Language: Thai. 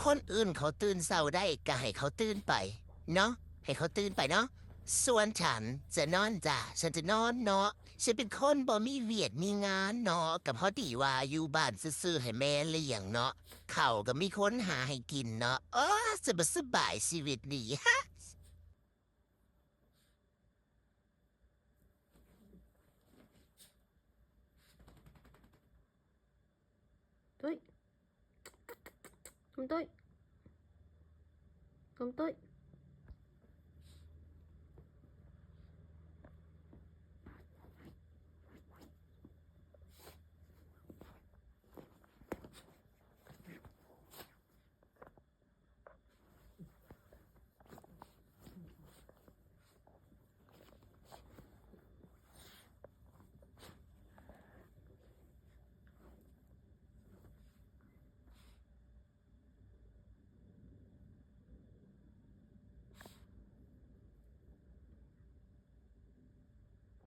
คนอื่นเขาตื่นเช้าได้ก็ให้เขาตื่นไปเนาะให้เขาตื่นไปเนาะส่วนฉันจะนอนจ้ะฉันจะนอนเนาะฉันเป็นคนบ่มีเวียกมีงานเนาะก็พอดีว่าอยู่บ้านซื่อๆให้แม่เลี้ยงเนาะข้าวก็มีคนหาให้กินเนาะสบายชีวิตดีฮะ ตุ้ยตุ้ยตุ้ย